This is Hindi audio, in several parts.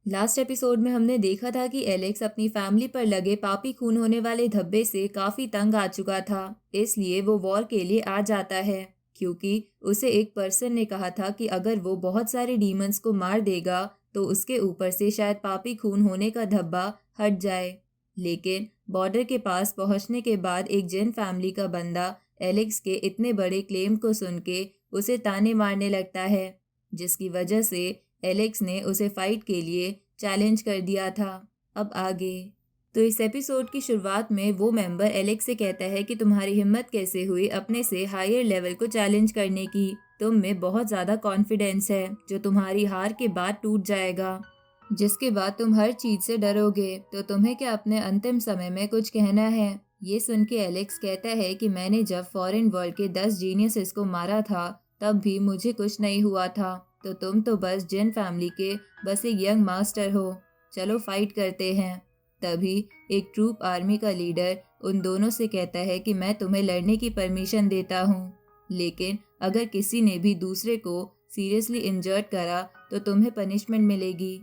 लास्ट एपिसोड में हमने देखा था कि एलेक्स अपनी फैमिली पर लगे पापी खून होने वाले धब्बे से काफी तंग आ चुका था। इसलिए वो वॉर के लिए आ जाता है, क्योंकि उसे एक पर्सन ने कहा था कि अगर वो बहुत सारे डीमंस को मार देगा तो उसके ऊपर से शायद पापी खून होने का धब्बा हट जाए। लेकिन बॉर्डर के पास पहुंचने के बाद एक जिन फैमिली का बंदा एलेक्स के इतने बड़े क्लेम को सुन के उसे ताने मारने लगता है, जिसकी वजह से एलेक्स ने उसे फाइट के लिए चैलेंज कर दिया था। अब आगे तो इस एपिसोड की शुरुआत में वो मेंबर एलेक्स से कहता है कि तुम्हारी हिम्मत कैसे हुई अपने से हायर लेवल को चैलेंज करने की। तुम में बहुत ज़्यादा कॉन्फिडेंस है जो तुम्हारी हार के बाद टूट जाएगा, जिसके बाद तुम हर चीज़ से डरोगे। तो तुम्हें क्या अपने अंतिम समय में कुछ कहना है? ये सुन के एलेक्स कहता है कि मैंने जब फॉरेन वर्ल्ड के 10 जीनियसेस को मारा था तब भी मुझे कुछ नहीं हुआ था। तो तुम तो बस जिन फैमिली के बस एक यंग मास्टर हो। चलो फाइट करते हैं। तभी एक ट्रूप आर्मी का लीडर उन दोनों से कहता है कि मैं तुम्हें लड़ने की परमिशन देता हूँ, लेकिन अगर किसी ने भी दूसरे को सीरियसली इंजर्ड करा तो तुम्हें पनिशमेंट मिलेगी।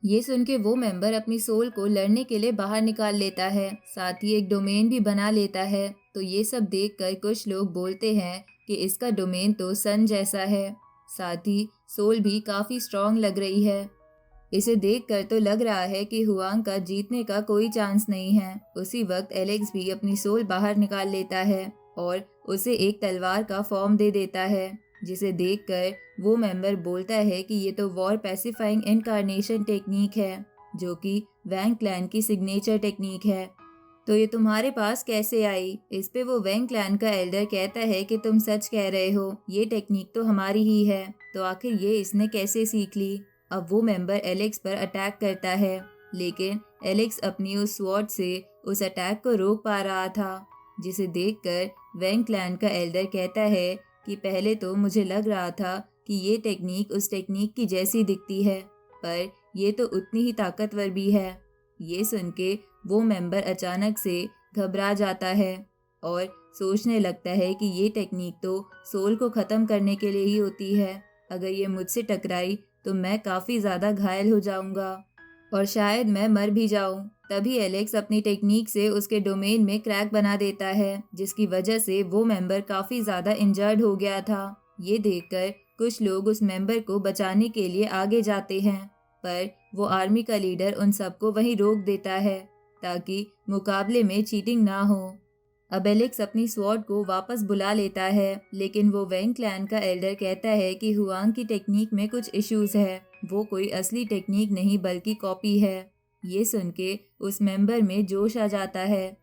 ये सुन के वो मेंबर अपनी सोल को लड़ने के लिए बाहर निकाल लेता है, साथ ही एक डोमेन भी बना लेता है। तो ये सब देखकर कुछ लोग बोलते हैं कि इसका डोमेन तो सन जैसा है, साथ ही सोल भी काफी स्ट्रांग लग रही है। इसे देखकर तो लग रहा है कि हुआंग का जीतने का कोई चांस नहीं है। उसी वक्त एलेक्स भी अपनी सोल बाहर निकाल लेता है और उसे एक तलवार का फॉर्म दे देता है, जिसे देखकर वो मेंबर बोलता है कि ये तो वॉर पैसिफाइंग इनकारनेशन टेक्निक है, जो कि वैंग क्लैन की सिग्नेचर टेक्निक है। तो ये तुम्हारे पास कैसे आई? इस पे वो वैंग क्लैन का एल्डर कहता है कि तुम सच कह रहे हो, ये टेक्निक तो हमारी ही है। तो आखिर ये इसने कैसे सीख ली? अब वो मेंबर एलेक्स पर अटैक करता है, लेकिन एलेक्स अपनी उस स्वॉर्ड से उस अटैक को रोक पा रहा था, जिसे देखकर वैंग क्लैन का एल्डर कहता है कि पहले तो मुझे लग रहा था कि ये टेक्निक उस टेक्निक की जैसी दिखती है, पर ये तो उतनी ही ताकतवर भी है। ये सुन के वो मेंबर अचानक से घबरा जाता है और सोचने लगता है कि ये टेक्निक तो सोल को ख़त्म करने के लिए ही होती है। अगर ये मुझसे टकराई तो मैं काफ़ी ज़्यादा घायल हो जाऊंगा और शायद मैं मर भी जाऊं। तभी एलेक्स अपनी टेक्निक से उसके डोमेन में क्रैक बना देता है, जिसकी वजह से वो मेंबर काफ़ी ज़्यादा इंजर्ड हो गया था। ये देखकर कुछ लोग उस मेंबर को बचाने के लिए आगे जाते हैं, पर वो आर्मी का लीडर उन सबको वहीं रोक देता है ताकि मुकाबले में चीटिंग ना हो। अब एलेक्स अपनी स्वॉर्ड को वापस बुला लेता है, लेकिन वो वैंग क्लैन का एल्डर कहता है कि हुआंग की टेक्निक में कुछ इश्यूज है, वो कोई असली टेक्निक नहीं बल्कि कॉपी है। ये सुन के उस मेंबर में जोश आ जाता है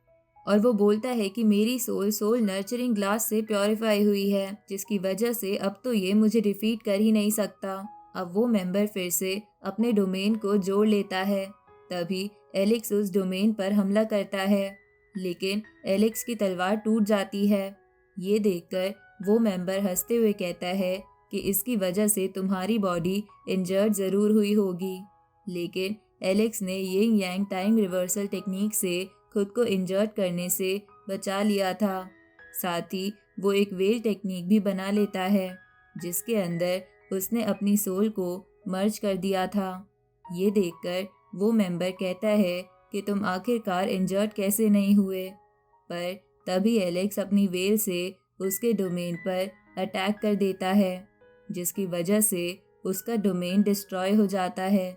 और वो बोलता है कि मेरी सोल सोल नर्चरिंग ग्लास से प्योरीफाई हुई है, जिसकी वजह से अब तो ये मुझे डिफीट कर ही नहीं सकता। अब वो मेंबर फिर से अपने डोमेन को जोड़ लेता है। तभी एलेक्स उस डोमेन पर हमला करता है, लेकिन एलेक्स की तलवार टूट जाती है। ये देखकर वो मेंबर हंसते हुए कहता है कि इसकी वजह से तुम्हारी बॉडी इंजर्ड ज़रूर हुई होगी, लेकिन एलेक्स ने यिंग यांग टाइम रिवर्सल टेक्निक से खुद को इंजर्ड करने से बचा लिया था। साथ ही वो एक वेल टेक्निक भी बना लेता है, जिसके अंदर उसने अपनी सोल को मर्ज कर दिया था। ये देखकर वो मेंबर कहता है कि तुम आखिरकार इंजर्ड कैसे नहीं हुए, पर तभी एलेक्स अपनी वेल से उसके डोमेन पर अटैक कर देता है, जिसकी वजह से उसका डोमेन डिस्ट्रॉय हो जाता है।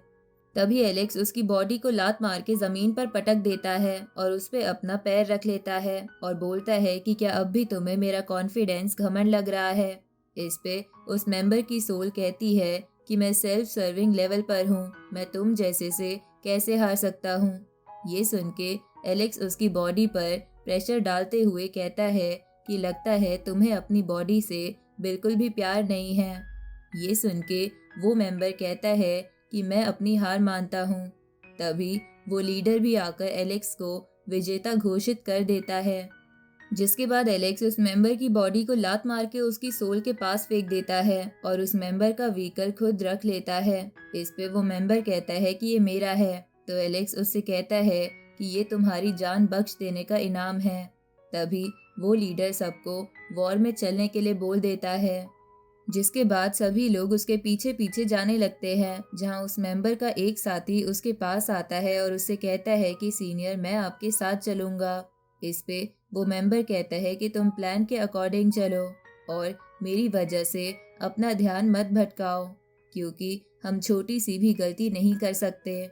तभी एलेक्स उसकी बॉडी को लात मार के ज़मीन पर पटक देता है और उस पे अपना पैर रख लेता है और बोलता है कि क्या अब भी तुम्हें मेरा कॉन्फिडेंस घमंड लग रहा है? इस पे उस मेंबर की सोल कहती है कि मैं सेल्फ सर्विंग लेवल पर हूँ, मैं तुम जैसे से कैसे हार सकता हूँ। ये सुन के एलेक्स उसकी बॉडी पर प्रेशर डालते हुए कहता है कि लगता है तुम्हें अपनी बॉडी से बिल्कुल भी प्यार नहीं है। ये सुन के वो मेंबर कहता है कि मैं अपनी हार मानता हूँ। तभी वो लीडर भी आकर एलेक्स को विजेता घोषित कर देता है, जिसके बाद एलेक्स उस मेंबर की बॉडी को लात मार के उसकी सोल के पास फेंक देता है और उस मेंबर का व्हीकल खुद रख लेता है। इस पे वो मेंबर कहता है कि ये मेरा है। तो एलेक्स उससे कहता है कि ये तुम्हारी जान बख्श देने का इनाम है। तभी वो लीडर सबको वॉर में चलने के लिए बोल देता है। जिसके बाद सभी लोग उसके पीछे पीछे जाने लगते हैं, जहां उस मेंबर का एक साथी उसके पास आता है और उससे कहता है कि सीनियर, मैं आपके साथ चलूंगा। इस पे वो मेंबर कहता है कि तुम प्लान के अकॉर्डिंग चलो और मेरी वजह से अपना ध्यान मत भटकाओ, क्योंकि हम छोटी सी भी गलती नहीं कर सकते।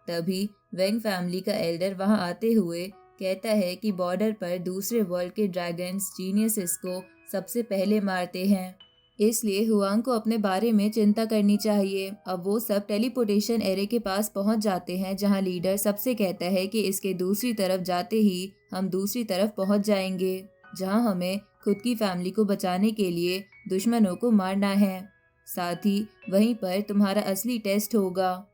तभी वेंग फैमिली का एल्डर वहां आते हुए कहता है कि बॉर्डर पर दूसरे वर्ल्ड के ड्रैगन्स जीनियसेस को सबसे पहले मारते हैं, इसलिए हुआंग को अपने बारे में चिंता करनी चाहिए। अब वो सब टेलीपोर्टेशन एरे के पास पहुंच जाते हैं, जहां लीडर सबसे कहता है कि इसके दूसरी तरफ जाते ही हम दूसरी तरफ पहुंच जाएंगे, जहां हमें खुद की फैमिली को बचाने के लिए दुश्मनों को मारना है। साथ ही वहीं पर तुम्हारा असली टेस्ट होगा।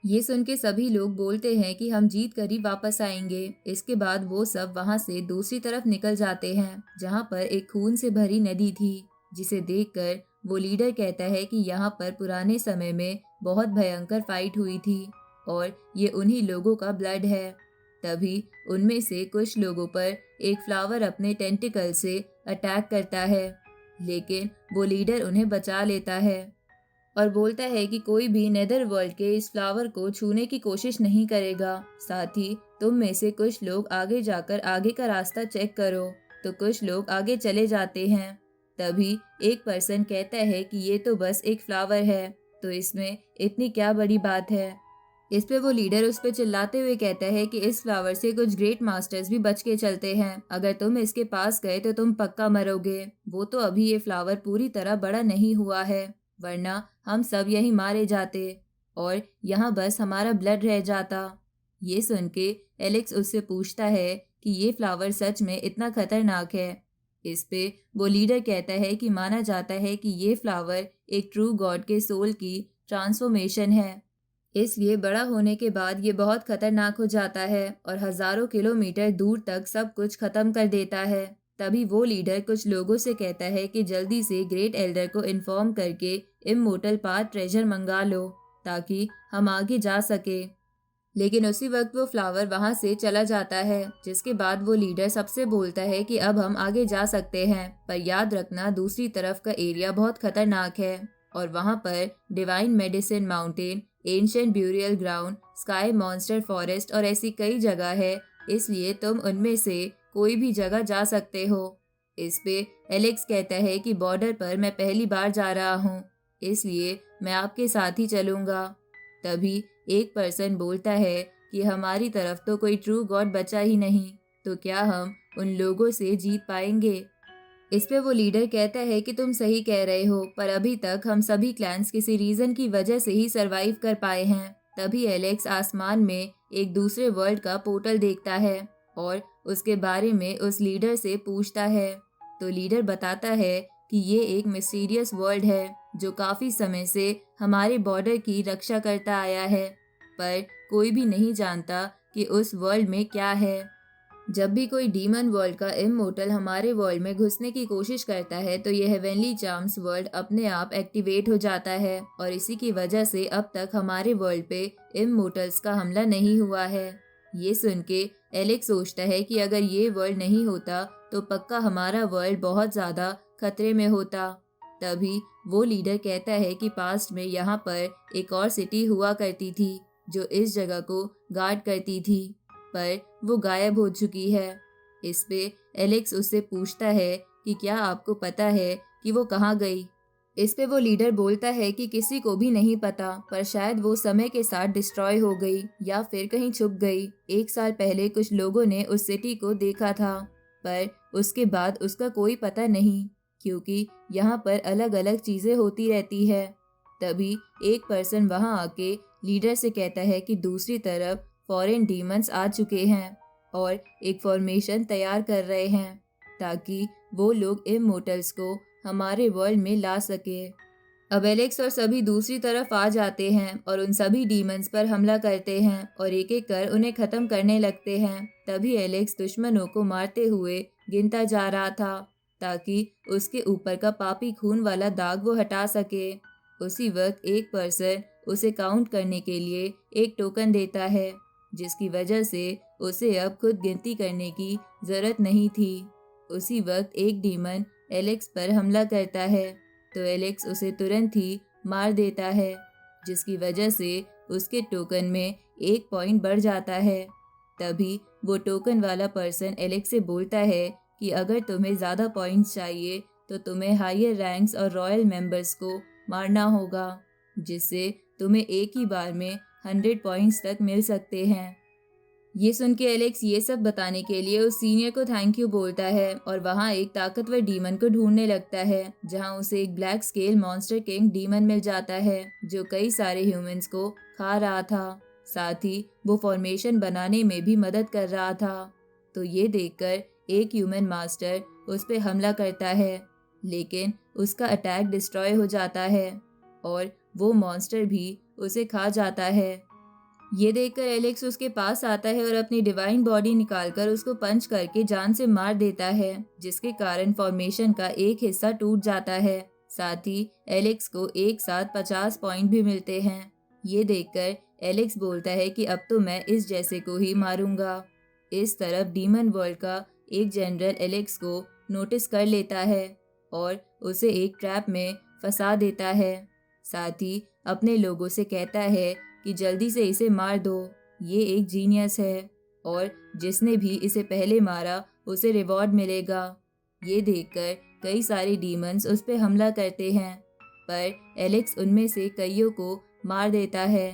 ये सुन के सभी लोग बोलते हैं कि हम जीत कर ही वापस आएंगे। इसके बाद वो सब वहां से दूसरी तरफ निकल जाते हैं, जहां पर एक खून से भरी नदी थी, जिसे देखकर वो लीडर कहता है कि यहाँ पर पुराने समय में बहुत भयंकर फाइट हुई थी और ये उन्हीं लोगों का ब्लड है। तभी उनमें से कुछ लोगों पर एक फ्लावर अपने टेंटिकल से अटैक करता है, लेकिन वो लीडर उन्हें बचा लेता है और बोलता है कि कोई भी नेदर वर्ल्ड के इस फ्लावर को छूने की कोशिश नहीं करेगा। साथ ही तुम में से कुछ लोग आगे जाकर आगे का रास्ता चेक करो। तो कुछ लोग आगे चले जाते हैं। तभी एक पर्सन कहता है कि ये तो बस एक फ्लावर है, तो इसमें इतनी क्या बड़ी बात है। इस पे वो लीडर उस पे चिल्लाते हुए कहता है कि इस फ्लावर से कुछ ग्रेट मास्टर्स भी बच के चलते हैं, अगर तुम इसके पास गए तो तुम पक्का मरोगे। वो तो अभी ये फ्लावर पूरी तरह बड़ा नहीं हुआ है, वरना हम सब यहीं मारे जाते और यहाँ बस हमारा ब्लड रह जाता। ये सुन के एलेक्स उससे पूछता है कि ये फ्लावर सच में इतना खतरनाक है। इस पे वो लीडर कहता है कि माना जाता है कि ये फ्लावर एक ट्रू गॉड के सोल की ट्रांसफॉर्मेशन है, इसलिए बड़ा होने के बाद ये बहुत खतरनाक हो जाता है और हजारों किलोमीटर दूर तक सब कुछ खत्म कर देता है। तभी वो लीडर कुछ लोगों से कहता है कि जल्दी से ग्रेट एल्डर को इन्फॉर्म करके इमोर्टल पाथ ट्रेजर मंगा लो, ताकि हम आगे जा सके। लेकिन उसी वक्त वो फ्लावर वहां से चला जाता है, जिसके बाद वो लीडर सबसे बोलता है कि अब हम आगे जा सकते हैं, पर याद रखना दूसरी तरफ का एरिया बहुत खतरनाक है और वहां पर divine medicine mountain, ancient burial ground, sky monster forest और ऐसी कई जगह है, इसलिए तुम उनमें से कोई भी जगह जा सकते हो। इस पे एलेक्स कहता है कि बॉर्डर पर मैं पहली बार जा रहा हूँ, इसलिए मैं आपके साथ ही चलूंगा। तभी एक पर्सन बोलता है कि हमारी तरफ तो कोई ट्रू गॉड बचा ही नहीं, तो क्या हम उन लोगों से जीत पाएंगे। इस पे वो लीडर कहता है कि तुम सही कह रहे हो, पर अभी तक हम सभी क्लैंस किसी रीजन की वजह से ही सरवाइव कर पाए हैं। तभी एलेक्स आसमान में एक दूसरे वर्ल्ड का पोर्टल देखता है और उसके बारे में उस लीडर से पूछता है। तो लीडर बताता है कि ये एक मिस्टीरियस वर्ल्ड है जो काफी समय से हमारे बॉर्डर की रक्षा करता आया है, पर कोई भी नहीं जानता कि उस वर्ल्ड में क्या है। जब भी कोई डीमन वर्ल्ड का इमोर्टल हमारे वर्ल्ड में घुसने की कोशिश करता है तो यह हेवनली चार्म्स वर्ल्ड अपने आप एक्टिवेट हो जाता है और इसी की वजह से अब तक हमारे वर्ल्ड पे इमोर्टल्स का हमला नहीं हुआ है। ये सुन के एलेक्स सोचता है कि अगर ये वर्ल्ड नहीं होता तो पक्का हमारा वर्ल्ड बहुत ज़्यादा खतरे में होता। तभी वो लीडर कहता है कि पास्ट में यहाँ पर एक और सिटी हुआ करती थी जो इस जगह को गार्ड करती थी, पर वो गायब हो चुकी है। इस पे एलेक्स उससे पूछता है कि क्या आपको पता है कि वो कहाँ गई। इस पे वो लीडर बोलता है कि किसी को भी नहीं पता, पर शायद वो समय के साथ डिस्ट्रॉय हो गई या फिर कहीं छुप गई। 1 साल पहले कुछ लोगों ने उस सिटी को देखा था, पर उसके बाद उसका कोई पता नहीं, क्योंकि यहाँ पर अलग अलग चीजें होती रहती है। तभी एक पर्सन वहां आके लीडर से कहता है कि दूसरी तरफ फॉरेन डीमंस आ चुके हैं और एक फॉर्मेशन तैयार कर रहे हैं ताकि वो लोग इमोर्टल्स को हमारे वर्ल्ड में ला सके। अब एलेक्स और सभी दूसरी तरफ आ जाते हैं और उन सभी डीमंस पर हमला करते हैं और एक एक कर उन्हें खत्म करने लगते हैं। तभी एलेक्स दुश्मनों को मारते हुए गिनता जा रहा था ताकि उसके ऊपर का पापी खून वाला दाग वो हटा सके। उसी वक्त एक पर्सन उसे काउंट करने के लिए एक टोकन देता है, जिसकी वजह से उसे अब खुद गिनती करने की जरूरत नहीं थी। उसी वक्त एक डीमन एलेक्स पर हमला करता है, तो एलेक्स उसे तुरंत ही मार देता है, जिसकी वजह से उसके टोकन में 1 पॉइंट बढ़ जाता है। तभी वो टोकन वाला पर्सन एलेक्स से बोलता है कि अगर तुम्हें ज़्यादा पॉइंट्स चाहिए तो तुम्हें हायर रैंक्स और रॉयल मेंबर्स को मारना होगा, जिससे तुम्हें एक ही बार में 100 पॉइंट्स तक मिल सकते हैं। ये सुन के एलेक्स ये सब बताने के लिए उस सीनियर को थैंक यू बोलता है और वहाँ एक ताकतवर डीमन को ढूंढने लगता है, जहाँ उसे एक black scale monster king demon मिल जाता है जो कई सारे ह्यूमंस को खा रहा था। साथ ही वो फॉर्मेशन बनाने में भी मदद कर रहा था। तो ये देखकर एक ह्यूमन मास्टर उस पर हमला करता है, लेकिन उसका अटैक डिस्ट्रॉय हो जाता है और वो मॉन्स्टर भी उसे खा जाता है। ये देखकर एलेक्स उसके पास आता है और अपनी डिवाइन बॉडी निकालकर उसको पंच करके जान से मार देता है, जिसके कारण फॉर्मेशन का एक हिस्सा टूट जाता है। साथ ही एलेक्स को एक साथ 50 पॉइंट भी मिलते हैं। ये देखकर एलेक्स बोलता है कि अब तो मैं इस जैसे को ही मारूंगा। इस तरफ डीमन वर्ल्ड का एक जनरल एलेक्स को नोटिस कर लेता है और उसे एक ट्रैप में फंसा देता है। साथ ही अपने लोगों से कहता है कि जल्दी से इसे मार दो, ये एक जीनियस है और जिसने भी इसे पहले मारा उसे रिवॉर्ड मिलेगा। ये देखकर कई सारे डीमंस उस पर हमला करते हैं, पर एलेक्स उनमें से कईयों को मार देता है।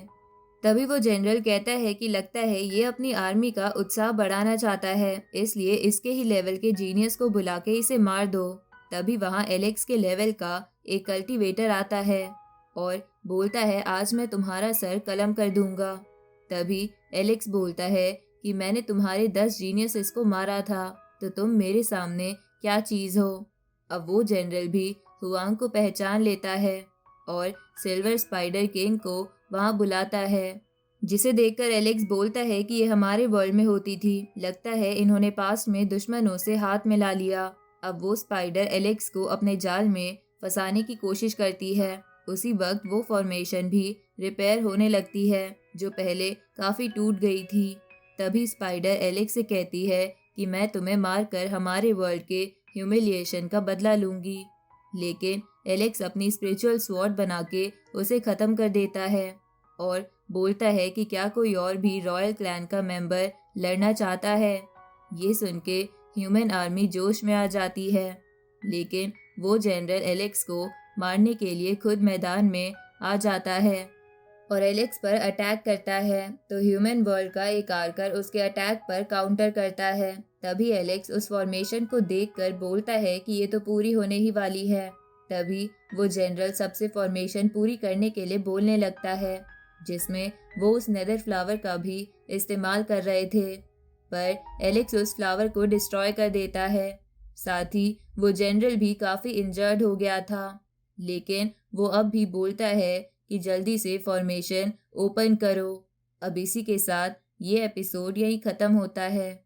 तभी वो जनरल कहता है कि लगता है ये अपनी आर्मी का उत्साह बढ़ाना चाहता है, इसलिए इसके ही लेवल के जीनियस को बुला के इसे मार दो। तभी वहाँ एलेक्स के लेवल का एक कल्टीवेटर आता है और बोलता है आज मैं तुम्हारा सर कलम कर दूंगा। तभी एलेक्स बोलता है कि मैंने तुम्हारे 10 जीनियस को मारा था, तो तुम मेरे सामने क्या चीज़ हो। अब वो जनरल भी हुआंग को पहचान लेता है और सिल्वर स्पाइडर किंग को वहाँ बुलाता है, जिसे देखकर एलेक्स बोलता है कि ये हमारे वर्ल्ड में होती थी, लगता है इन्होंने पास्ट में दुश्मनों से हाथ मिला लिया। अब वो स्पाइडर एलेक्स को अपने जाल में फंसाने की कोशिश करती है। उसी वक्त वो फॉर्मेशन भी रिपेयर होने लगती है जो पहले काफ़ी टूट गई थी। तभी स्पाइडर एलेक्स से कहती है कि मैं तुम्हें मारकर हमारे वर्ल्ड के ह्यूमिलिएशन का बदला लूँगी, लेकिन एलेक्स अपनी स्पिरिचुअल स्वॉर्ड बना के उसे ख़त्म कर देता है और बोलता है कि क्या कोई और भी रॉयल क्लैन का मेंबर लड़ना चाहता है। ये सुन के ह्यूमन आर्मी जोश में आ जाती है, लेकिन वो जनरल एलेक्स को मारने के लिए खुद मैदान में आ जाता है और एलेक्स पर अटैक करता है। तो ह्यूमन वर्ल्ड का एक आर्कर उसके अटैक पर काउंटर करता है। तभी एलेक्स उस फॉर्मेशन को देखकर बोलता है कि ये तो पूरी होने ही वाली है। तभी वो जनरल सबसे फॉर्मेशन पूरी करने के लिए बोलने लगता है, जिसमें वो उस नेदर फ्लावर का भी इस्तेमाल कर रहे थे, पर एलेक्स उस फ्लावर को डिस्ट्रॉय कर देता है। साथ ही वो जनरल भी काफ़ी इंजर्ड हो गया था, लेकिन वो अब भी बोलता है कि जल्दी से फॉर्मेशन ओपन करो। अब इसी के साथ ये एपिसोड यहीं ख़त्म होता है।